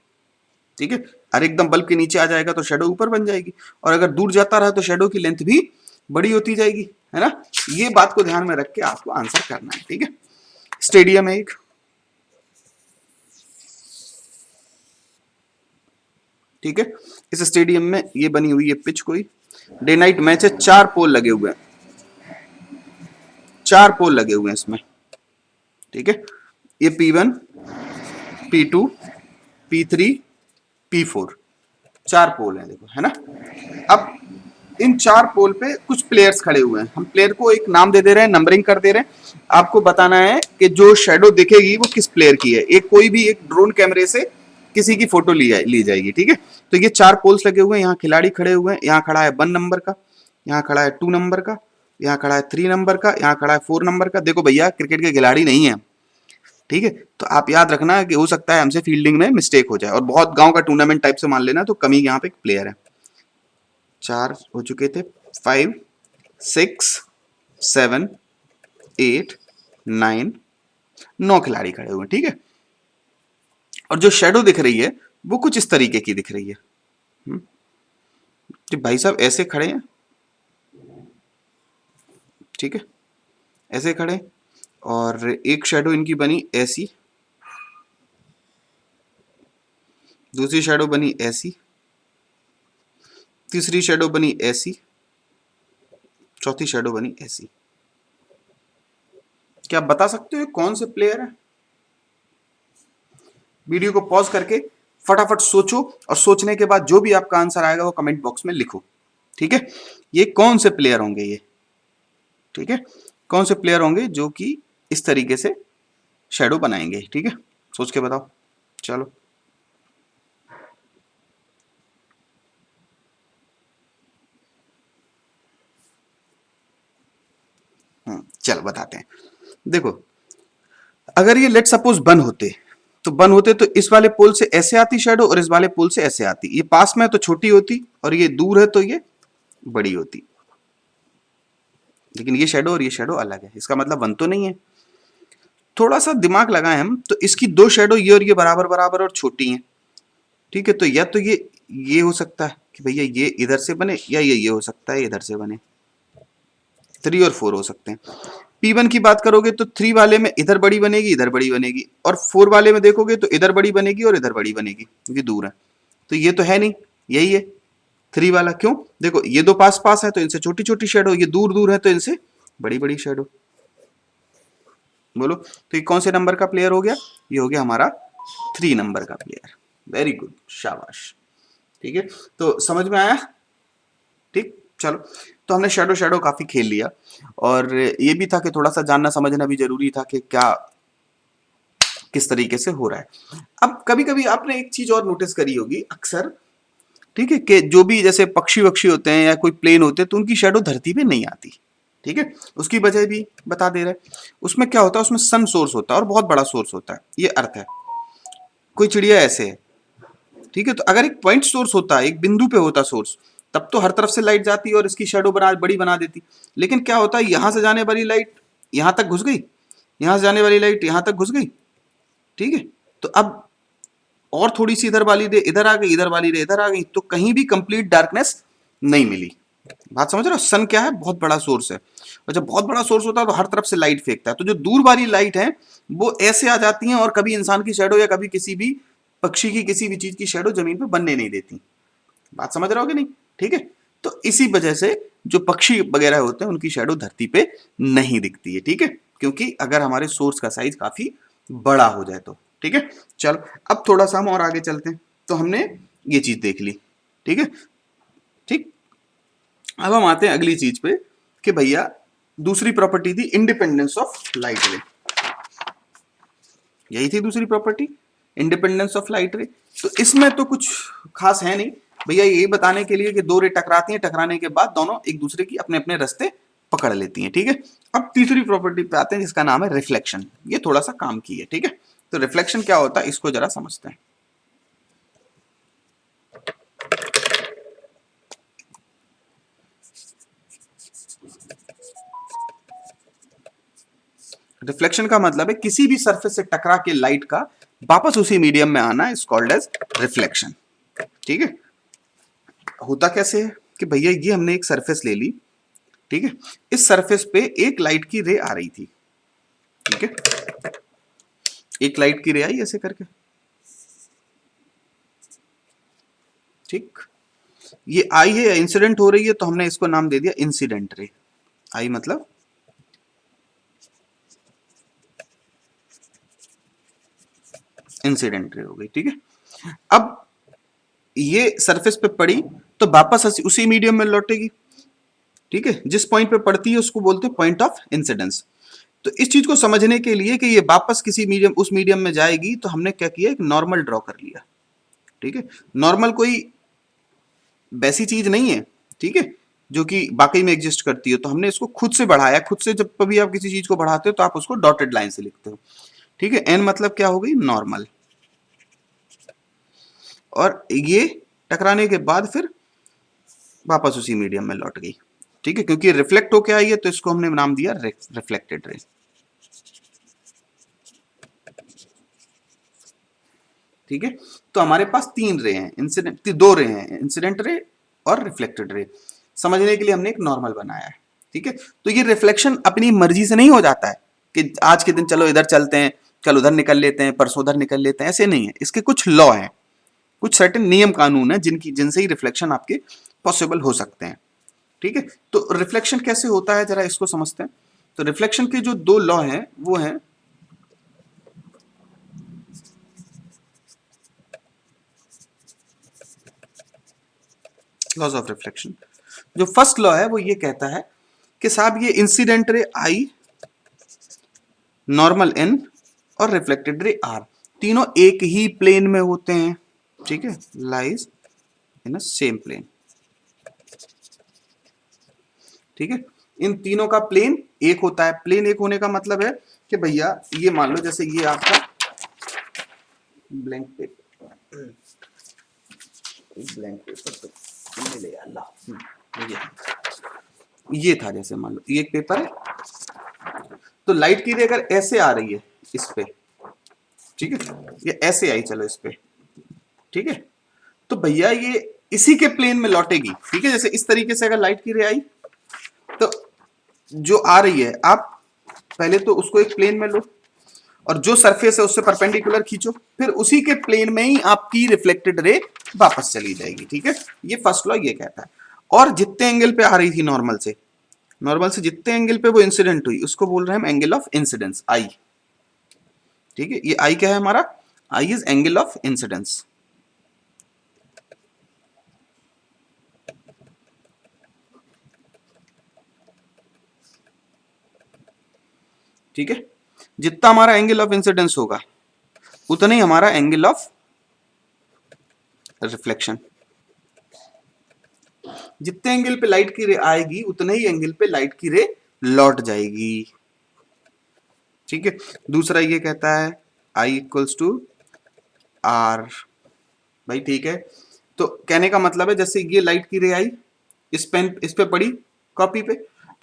ठीक है। अरे एकदम बल्ब के नीचे आ जाएगा तो शेडो ऊपर बन जाएगी, और अगर दूर जाता रहा तो शेडो की लेंथ भी बड़ी होती जाएगी, है ना। ये बात को ध्यान में रख के आपको आंसर करना है, ठीक है। स्टेडियम है एक, ठीक है, इस स्टेडियम में ये बनी हुई है पिच, कोई डे नाइट मैच है, 4 पोल लगे हुए हैं, 4 पोल लगे हुए हैं इसमें, ठीक है। ये P1, P2, P3, P4, 4 पोल हैं, देखो है ना। अब इन 4 पोल पे कुछ प्लेयर्स खड़े हुए हैं, हम प्लेयर को एक नाम दे दे रहे हैं, नंबरिंग कर दे रहे हैं। आपको बताना है कि जो शेडो दिखेगी वो किस प्लेयर की है। एक कोई भी एक ड्रोन कैमरे से किसी की फोटो ली जाएगी, ठीक है। तो ये 4 पोल्स लगे हुए हैं, यहाँ खिलाड़ी खड़े हुए हैं, यहाँ खड़ा है 1 नंबर का, यहाँ खड़ा है 2 नंबर का, यहाँ खड़ा है 3 नंबर का, यहाँ खड़ा है 4 नंबर का। देखो भैया क्रिकेट के खिलाड़ी नहीं है, ठीक है, तो आप याद रखना कि हो सकता है हमसे फील्डिंग में मिस्टेक हो जाए, और बहुत गांव का टूर्नामेंट टाइप से मान लेना, तो कमी यहाँ पे एक प्लेयर है। 4 हो चुके थे, 5, 6, 7, 8, 9, 9 खिलाड़ी खड़े हुए, ठीक है। और जो शेडो दिख रही है वो कुछ इस तरीके की दिख रही है, तो भाई साहब ऐसे खड़े हैं, ठीक है, ऐसे खड़े, और एक शेडो इनकी बनी ऐसी, दूसरी शेडो बनी ऐसी, तीसरी शेडो बनी ऐसी, चौथी शेडो बनी ऐसी। क्या आप बता सकते हो कौन से प्लेयर है? वीडियो को पॉज करके फटाफट सोचो और सोचने के बाद जो भी आपका आंसर आएगा वो कमेंट बॉक्स में लिखो। ठीक है, ये कौन से प्लेयर होंगे ये? ठीक है, कौन से प्लेयर होंगे जो कि इस तरीके से शेडो बनाएंगे? ठीक है, सोच के बताओ। चलो चलो बताते हैं। देखो, अगर ये लेट सपोज बन होते तो इस वाले पोल से ऐसे आती शेडो और इस वाले पोल से ऐसे आती। ये पास में है तो छोटी होती और ये दूर है तो ये बड़ी होती। लेकिन ये शेडो और ये शेडो अलग है, इसका मतलब वन तो नहीं है। थोड़ा सा दिमाग लगाएं हम तो इसकी दो शेडो ये और ये बराबर बराबर और छोटी हैं। ठीक है, तो या तो ये हो सकता है कि भैया ये इधर से बने, या ये हो सकता है इधर से बने। 3 और 4 हो सकते हैं। P1 की बात करोगे तो 3 वाले में इधर बड़ी बनेगी, इधर बड़ी बनेगी, और 4 वाले में देखोगे तो इधर बड़ी बनेगी और इधर बड़ी बनेगी, क्योंकि दूर है। तो ये तो है नहीं, यही है 3 वाला। क्यों? देखो, ये दो पास पास है तो इनसे छोटी छोटी शेडो, ये दूर दूर है तो इनसे बड़ी बड़ी शेडो। बोलो, तो ये कौन से नंबर का प्लेयर हो गया? ये हो गया हमारा 3 नंबर का प्लेयर। वेरी गुड, शाबाश। ठीक है, तो समझ में आया? ठीक, चलो। तो हमने शेडो शेडो काफी खेल लिया, और ये भी था कि थोड़ा सा जानना समझना भी जरूरी था कि क्या किस तरीके से हो रहा है। अब कभी कभी आपने एक चीज और नोटिस करी होगी अक्सर, ठीक है, कि जो भी जैसे पक्षी वक्षी होते हैं या कोई प्लेन होते हैं तो उनकी शेडो धरती पे नहीं आती। ठीक है, उसकी वजह भी बता दे रहा है। उसमें क्या होता है, उसमें सन सोर्स होता है और बहुत बड़ा सोर्स होता है, ये अर्थ है। कोई चिड़िया ऐसे है, ठीक है, तो अगर एक पॉइंट सोर्स होता है, एक बिंदु पे होता सोर्स, तब तो हर तरफ से लाइट जाती और इसकी शेडो बड़ी बना देती। लेकिन क्या होता है, यहां से जाने वाली लाइट यहां तक घुस गई, यहां से जाने वाली लाइट यहां तक घुस गई। ठीक है, तो अब और थोड़ी सी इधर वाली रे इधर आ गई, इधर वाली रे इधर आ गई, तो कहीं भी कंप्लीट डार्कनेस नहीं मिली। बात समझ रहे हो? सन क्या है, बहुत बड़ा सोर्स है, और जब बहुत बड़ा सोर्स होता है तो हर तरफ से लाइट फेंकता है। तो जो दूर वाली लाइट है वो ऐसे आ जाती है और कभी इंसान की शेडो या कभी किसी भी पक्षी की, किसी भी चीज की शेडो जमीन पे बनने नहीं देती। बात समझ रहे हो कि नहीं? ठीक है, तो इसी वजह से जो पक्षी वगैरह होते हैं उनकी शेडो धरती पे नहीं दिखती है। ठीक है, क्योंकि अगर हमारे सोर्स का साइज काफी बड़ा हो जाए तो। ठीक है, चलो अब थोड़ा सा हम और आगे चलते हैं। तो हमने ये चीज देख ली, ठीक है। ठीक, अब हम आते हैं अगली चीज पे कि भैया दूसरी प्रॉपर्टी थी इंडिपेंडेंस ऑफ लाइट रे। यही थी दूसरी प्रॉपर्टी, इंडिपेंडेंस ऑफ लाइट रे। तो इसमें तो कुछ खास है नहीं भैया, यही बताने के लिए कि दो रे टकराती हैं, टकराने के बाद दोनों एक दूसरे की अपने अपने रास्ते पकड़ लेती हैं। ठीक है, अब तीसरी प्रॉपर्टी पे आते हैं जिसका नाम है रिफ्लेक्शन। ये थोड़ा सा काम की है। ठीक है, तो रिफ्लेक्शन क्या होता है इसको जरा समझते हैं। रिफ्लेक्शन का मतलब है किसी भी सरफेस से टकरा के लाइट का वापस उसी मीडियम में आना इज कॉल्ड एज रिफ्लेक्शन। ठीक है, होता कैसे है कि भैया ये हमने एक सरफेस ले ली, ठीक है, इस सरफेस पे एक लाइट की रे आ रही थी। ठीक है, एक लाइट की रे आई ऐसे करके। ठीक, ये आई है, इंसिडेंट हो रही है, तो हमने इसको नाम दे दिया इंसिडेंट रे। आई मतलब इंसिडेंट रे हो गई। ठीक है, अब ये सरफेस पे पड़ी तो वापस उसी मीडियम में लौटेगी। ठीक है, जिस पॉइंट पे पड़ती है उसको बोलते हैं पॉइंट ऑफ इंसिडेंस। तो इस चीज को समझने के लिए कि ये वापस किसी मीडियम उस मीडियम में जाएगी, तो हमने क्या किया, एक नॉर्मल ड्रॉ कर लिया। ठीक है, नॉर्मल कोई वैसी चीज नहीं है, ठीक है, जो कि बाकी में एग्जिस्ट करती है। तो हमने इसको खुद से बढ़ाया। खुद से जब कभी आप किसी चीज को बढ़ाते हो तो आप उसको डॉटेड लाइन से लिखते हो। ठीक है, एन मतलब क्या हो गई, नॉर्मल। और ये टकराने के बाद फिर वापस उसी मीडियम में लौट गई। ठीक है, क्योंकि रिफ्लेक्ट होके आई है तो इसको हमने नाम दिया रिफ्लेक्टेड रे। ठीक है, तो हमारे पास 3 रे हैं, इंसिडेंट 2 रे हैं, इंसिडेंट रे और रिफ्लेक्टेड रे। समझने के लिए हमने एक नॉर्मल बनाया है। ठीक है, तो ये रिफ्लेक्शन अपनी मर्जी से नहीं हो जाता है कि आज के दिन चलो इधर चलते हैं, कल उधर निकल लेते हैं, परसों उधर निकल लेते हैं, ऐसे नहीं है। इसके कुछ लॉ हैं। कुछ सर्टेन नियम कानून है जिनसे ही रिफ्लेक्शन आपके पॉसिबल हो सकते हैं। ठीक है, तो रिफ्लेक्शन कैसे होता है जरा इसको समझते हैं। तो रिफ्लेक्शन के जो दो लॉ हैं वो हैं लॉज ऑफ रिफ्लेक्शन। जो फर्स्ट लॉ है वो ये कहता है कि साहब ये incident ray I, normal N और रिफ्लेक्टेड रे आर तीनों एक ही प्लेन में होते हैं। ठीक है, lies in a same plane. ठीक है, इन तीनों का प्लेन एक होता है। प्लेन एक होने का मतलब है कि भैया ये मान लो जैसे ये आपका ब्लैंक पेपर, ब्लैंक पेपर तो मिले अल्लाह, ये था जैसे मान लो ये एक पेपर है, तो लाइट की रे अगर ऐसे आ रही है इस पे, ठीक है, ये ऐसे आई चलो इस पे, ठीक है, तो भैया ये इसी के प्लेन में लौटेगी। ठीक है, जैसे इस तरीके से अगर लाइट की रे आई तो जो आ रही है आप पहले तो उसको एक प्लेन में लो और जो सरफेस है उससे परपेंडिकुलर खींचो, फिर उसी के प्लेन में ही आपकी रिफ्लेक्टेड रे वापस चली जाएगी। ठीक है, ये फर्स्ट लॉ ये कहता है। और जितने एंगल पे आ रही थी नॉर्मल से जितने एंगल पे वो इंसिडेंट हुई उसको बोल रहे हैं हम एंगल ऑफ इंसिडेंस आई। ठीक है, ये आई क्या है हमारा, I is angle of incidence. ठीक है, जितना हमारा एंगल ऑफ इंसिडेंस होगा उतना ही हमारा एंगल ऑफ रिफ्लेक्शन। जितने एंगल पे लाइट की रे आएगी उतने ही एंगल पे लाइट की रे लौट जाएगी। ठीक है, दूसरा ये कहता है आई इक्वल्स टू आर। भाई ठीक है, तो कहने का मतलब है जैसे ये लाइट की रे आई इस पे पड़ी कॉपी पे,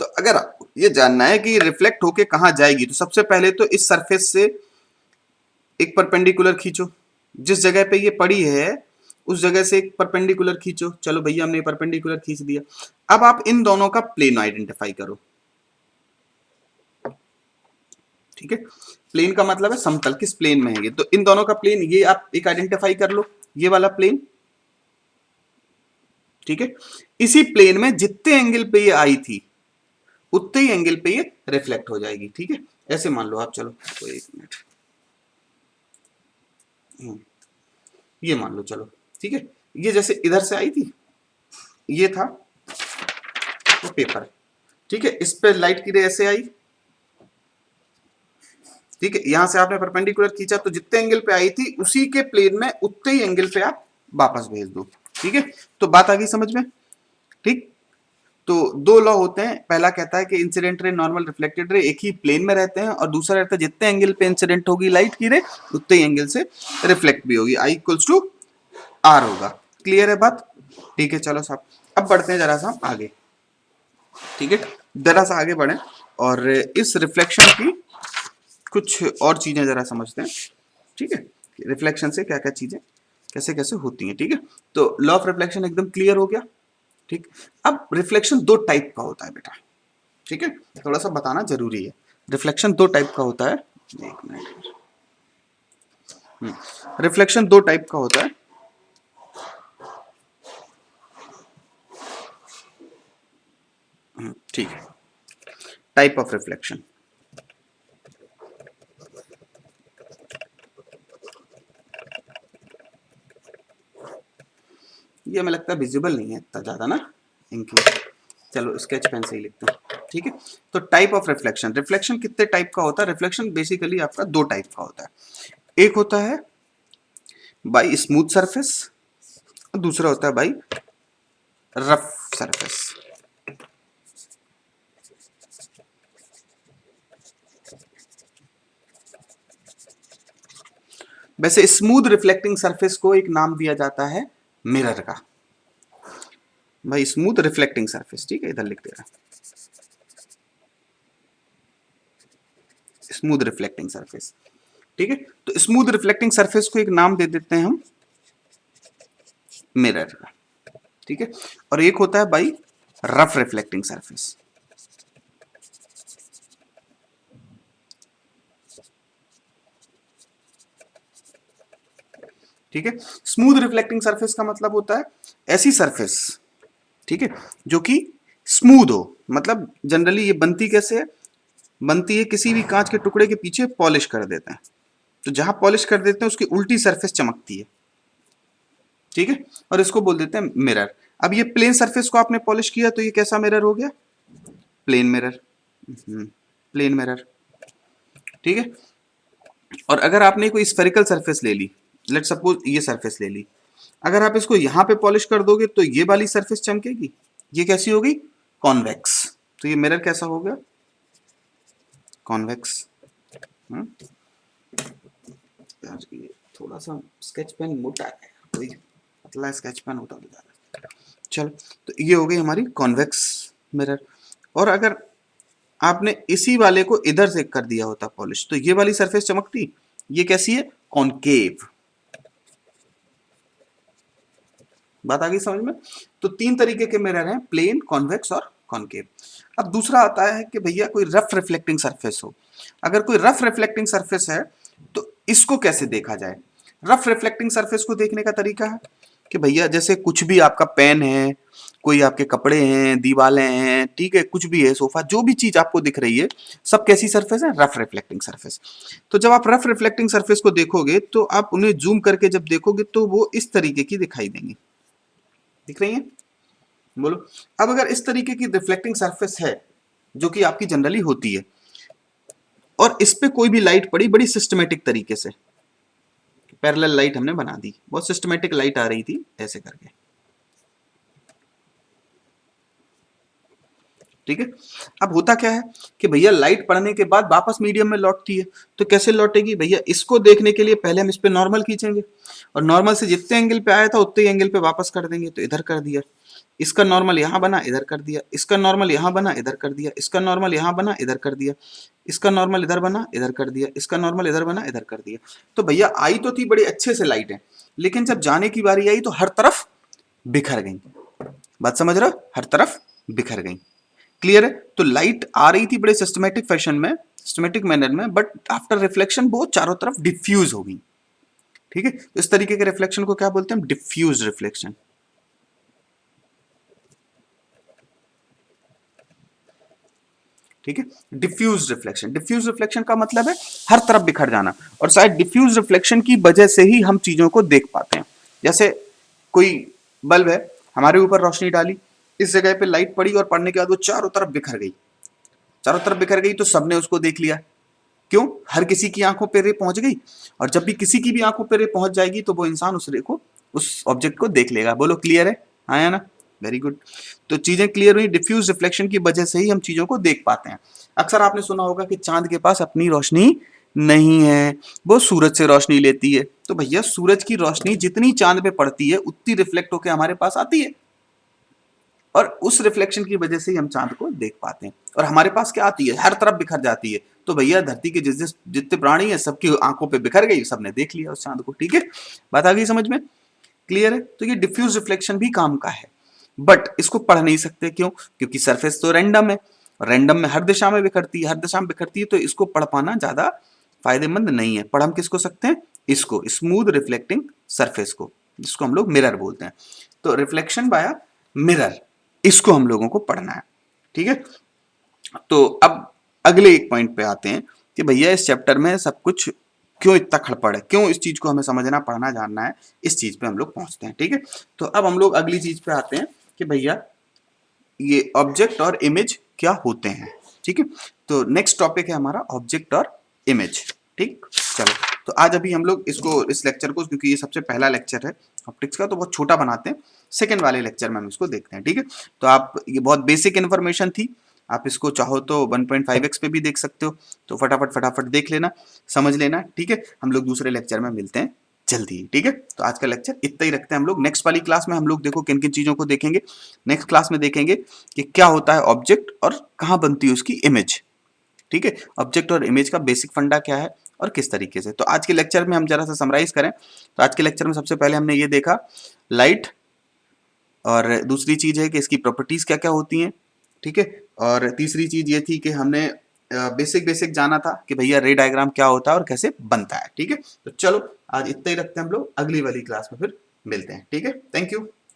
तो अगर ये जानना है कि रिफ्लेक्ट होके कहां जाएगी तो सबसे पहले तो इस सरफेस से एक परपेंडिकुलर खींचो, जिस जगह पे ये पड़ी है उस जगह से एक परपेंडिकुलर खींचो। चलो भैया हमने परपेंडिकुलर खींच दिया। अब आप इन दोनों का प्लेन आइडेंटिफाई करो। ठीक है, प्लेन का मतलब है समतल, किस प्लेन में है ये, तो इन दोनों का प्लेन ये आप एक आइडेंटिफाई कर लो, ये वाला प्लेन। ठीक है, इसी प्लेन में जितने एंगल पे ये आई थी उतने ही एंगल पे ये रिफ्लेक्ट हो जाएगी। ठीक है, ऐसे मान लो आप, चलो तो एक मिनट, ये मान लो चलो। ठीक है, ये जैसे इधर से आई थी, ये था वो पेपर। ठीक है, इस पे लाइट की रे ऐसे आई। ठीक है, यहां से आपने परपेंडिकुलर खींचा तो जितने एंगल पे आई थी उसी के प्लेन में उतने ही एंगल पे आप वापस भेज दो। ठीक है, तो बात आ गई समझ में। ठीक, तो दो लॉ होते हैं, पहला कहता है कि incident ray normal reflected ray एक ही प्लेन में रहते हैं, और दूसरा रहता है जितने एंगल पे इंसिडेंट होगी लाइट की रे उतने ही एंगल से रिफ्लेक्ट भी होगी, आई इक्वल्स टू आर होगा। क्लियर है बात। ठीक है, चलो साहब अब बढ़ते हैं जरा सा आगे। ठीक है, जरा सा आगे बढ़े और इस रिफ्लेक्शन की कुछ और चीजें जरा समझते हैं। ठीक है, रिफ्लेक्शन से क्या क्या चीजें कैसे कैसे होती हैं। ठीक है, तो लॉ ऑफ रिफ्लेक्शन एकदम क्लियर हो गया। ठीक, अब रिफ्लेक्शन दो टाइप का होता है बेटा। ठीक है, थोड़ा सा बताना जरूरी है। रिफ्लेक्शन दो टाइप का होता है, एक मिनट। रिफ्लेक्शन दो टाइप का होता है। ठीक है, टाइप ऑफ रिफ्लेक्शन। ये हमें लगता है विजिबल नहीं है इतना ज्यादा ना इनकी, चलो स्केच पेन से ही लिखते हैं। ठीक है, तो टाइप ऑफ रिफ्लेक्शन, रिफ्लेक्शन कितने टाइप का होता है। रिफ्लेक्शन बेसिकली आपका दो टाइप का होता है। एक होता है बाई स्मूथ सरफेस, दूसरा होता है बाई रफ सरफेस। वैसे स्मूथ रिफ्लेक्टिंग सरफेस को एक नाम दिया जाता है मिरर का। भाई स्मूथ रिफ्लेक्टिंग सरफेस, ठीक है, इधर लिख दे रहा, स्मूथ रिफ्लेक्टिंग सरफेस। ठीक है, तो स्मूथ रिफ्लेक्टिंग सरफेस को एक नाम दे देते हैं हम मिरर का। ठीक है, और एक होता है भाई रफ रिफ्लेक्टिंग सरफेस। ठीक है। स्मूथ रिफ्लेक्टिंग सरफेस का मतलब होता है ऐसी सरफेस, ठीक है, जो कि स्मूथ हो। मतलब जनरली ये बनती कैसे है, बनती है किसी भी कांच के टुकड़े के पीछे पॉलिश कर देते हैं, तो जहां पॉलिश कर देते हैं उसकी उल्टी सरफेस चमकती है, ठीक है, और इसको बोल देते हैं मिरर। अब ये प्लेन सरफेस को आपने पॉलिश किया तो ये कैसा मिरर हो गया, प्लेन मिरर, प्लेन मिरर, ठीक है। और अगर आपने कोई स्फेरिकल सरफेस ले ली, लेट सपोज ये सरफेस ले ली, अगर आप इसको यहां पे पॉलिश कर दोगे तो ये वाली सरफेस चमकेगी, ये कैसी होगी, कॉन्वेक्स। तो ये मिरर कैसा हो गया, कॉन्वेक्स। यार ये थोड़ा सा स्केच पेन मोटा है, कोई पतला स्केच पेन होता तो ज्यादा। चलो, तो ये हो गई हमारी कॉन्वेक्स मिरर। और अगर आपने इसी वाले को इधर से कर दिया होता पॉलिश तो ये वाली सरफेस चमकती, ये कैसी है, कॉनकेव। बात आ गई समझ में। तो तीन तरीके के मिरर हैं, प्लेन, कॉन्वेक्स और कॉनकेव। अब दूसरा आता है कि भैया कोई रफ रिफ्लेक्टिंग सरफेस हो। अगर कोई रफ रिफ्लेक्टिंग सरफेस है तो इसको कैसे देखा जाए। रफ रिफ्लेक्टिंग सरफेस को देखने का तरीका है कि भैया जैसे कुछ भी आपका पेन है, कोई आपके कपड़े हैं, दीवारें हैं, ठीक है, कुछ भी है, सोफा, जो भी चीज आपको दिख रही है, सब कैसी सरफेस है, रफ रिफ्लेक्टिंग सरफेस। तो जब आप रफ रिफ्लेक्टिंग सरफेस को देखोगे तो आप उन्हें जूम करके जब देखोगे तो वो इस तरीके की दिखाई देंगी, दिख रही है, बोलो। अब अगर इस तरीके की रिफ्लेक्टिंग सरफेस है जो कि आपकी जनरली होती है और इस पे कोई भी लाइट पड़ी बड़ी सिस्टमेटिक तरीके से, पैरेलल लाइट हमने बना दी, बहुत सिस्टमेटिक लाइट आ रही थी ऐसे करके, ठीक है। अब होता क्या है कि भैया लाइट पड़ने के बाद वापस मीडियम में लौटती है, तो कैसे लौटेगी भैया, इसको देखने के लिए पहले हम इस पे नॉर्मल खींचेंगे और नॉर्मल से जितने एंगल पे आया था उतने ही एंगल पे वापस कर देंगे, तो इधर कर दिया, इसका नॉर्मल यहां बना, इधर कर दिया, इसका नॉर्मल यहां बना, इधर कर दिया, इसका नॉर्मल यहां बना, इधर कर दिया, इसका नॉर्मल इधर बना, इधर कर दिया, इसका नॉर्मल इधर बना, इधर कर दिया। तो भैया आई तो थी बड़ी अच्छे से लाइट है, लेकिन जब जाने की बारी आई तो हर तरफ बिखर गई। बात समझ रहे हो, हर तरफ बिखर गई, क्लियर है। तो लाइट आ रही थी बड़े सिस्टमेटिक फैशन में, सिस्टमेटिक मैनर में, बट आफ्टर रिफ्लेक्शन वो चारों तरफ डिफ्यूज हो गई, ठीक है। इस तरीके के रिफ्लेक्शन को क्या बोलते हैं, डिफ्यूज रिफ्लेक्शन, ठीक है। डिफ्यूज रिफ्लेक्शन, डिफ्यूज रिफ्लेक्शन का मतलब है हर तरफ बिखर जाना, और शायद डिफ्यूज रिफ्लेक्शन की वजह से ही हम चीजों को देख पाते हैं। जैसे कोई बल्ब है, हमारे ऊपर रोशनी डाली, इस जगह पे लाइट पड़ी और पड़ने के बाद वो चारों तरफ बिखर गई, चारों तरफ बिखर गई, तो सबने उसको देख लिया, क्यों, हर किसी की आंखों पे रे पहुंच गई, और जब भी किसी की भी आंखों पे रे पहुंच जाएगी तो वो इंसान उस रे को, उस ऑब्जेक्ट को देख लेगा। बोलो क्लियर है, आया ना, वेरी गुड। तो चीजें क्लियर हुई, डिफ्यूज रिफ्लेक्शन की वजह से ही हम चीजों को देख पाते हैं। अक्सर आपने सुना होगा कि चांद के पास अपनी रोशनी नहीं है, वो सूरज से रोशनी लेती है। तो भैया सूरज की रोशनी जितनी चांद पे पड़ती है उतनी रिफ्लेक्ट होकर हमारे पास आती है, और उस रिफ्लेक्शन की वजह से ही हम चांद को देख पाते हैं, और हमारे पास क्या आती है, हर तरफ बिखर जाती है। तो भैया धरती के जिस जितने प्राणी है सबकी आंखों पे बिखर गई, सबने देख लिया उस चांद को, ठीक है। बात आ गई समझ में, क्लियर है। तो ये डिफ्यूज रिफ्लेक्शन भी काम का है, बट इसको पढ़ नहीं सकते, क्यों, क्योंकि सरफेस तो रैंडम है, रैंडम में हर दिशा में बिखरती है, हर दिशा में बिखरती है, तो इसको पढ़ पाना ज्यादा फायदेमंद नहीं है। पढ़ हम किसको सकते हैं, इसको, स्मूथ रिफ्लेक्टिंग सरफेस को, जिसको हम लोग मिरर बोलते हैं। तो रिफ्लेक्शन बाय मिरर, इसको हम लोगों को पढ़ना है, ठीक है। तो अब अगले एक पॉइंट पे आते हैं कि भैया इस चैप्टर में सब कुछ क्यों इतना खड़पड़ है, क्यों इस चीज को हमें समझना, पढ़ना, जानना है, इस चीज पे हम लोग पहुंचते हैं, ठीक है। तो अब हम लोग अगली चीज पे आते हैं कि भैया ये ऑब्जेक्ट और इमेज क्या होते हैं, ठीक है। तो नेक्स्ट टॉपिक है हमारा ऑब्जेक्ट और इमेज, ठीक। चलो, तो आज अभी हम लोग इसको, इस लेक्चर को, क्योंकि ये सबसे पहला लेक्चर है ऑप्टिक्स का, तो बहुत छोटा बनाते हैं, सेकेंड वाले लेक्चर में हम इसको देखते हैं, ठीक है। तो आप, ये बहुत बेसिक इन्फॉर्मेशन थी, आप इसको चाहो तो 1.5x पे भी देख सकते हो, तो फटाफट फटाफट देख लेना, समझ लेना, ठीक है। हम लोग दूसरे लेक्चर में मिलते हैं जल्दी, ठीक है। तो आज का लेक्चर इतना ही रखते हैं हम लोग। नेक्स्ट वाली क्लास में हम लोग देखो किन किन चीजों को देखेंगे, नेक्स्ट क्लास में देखेंगे कि क्या होता है ऑब्जेक्ट और कहाँ बनती है उसकी इमेज, ठीक है। ऑब्जेक्ट और इमेज का बेसिक फंडा क्या है और किस तरीके से। तो आज के लेक्चर में हम जरा सा समराइज करें, तो आज के लेक्चर में सबसे पहले हमने ये देखा लाइट, और दूसरी चीज है कि इसकी प्रॉपर्टीज क्या क्या होती हैं, ठीक है। और तीसरी चीज ये थी कि हमने बेसिक बेसिक जाना था कि भैया रे डायग्राम क्या होता है और कैसे बनता है। ठीक है, तो चलो आज इतना ही रखते हैं हम लोग, अगली वाली क्लास में फिर मिलते हैं। ठीक है, थैंक यू।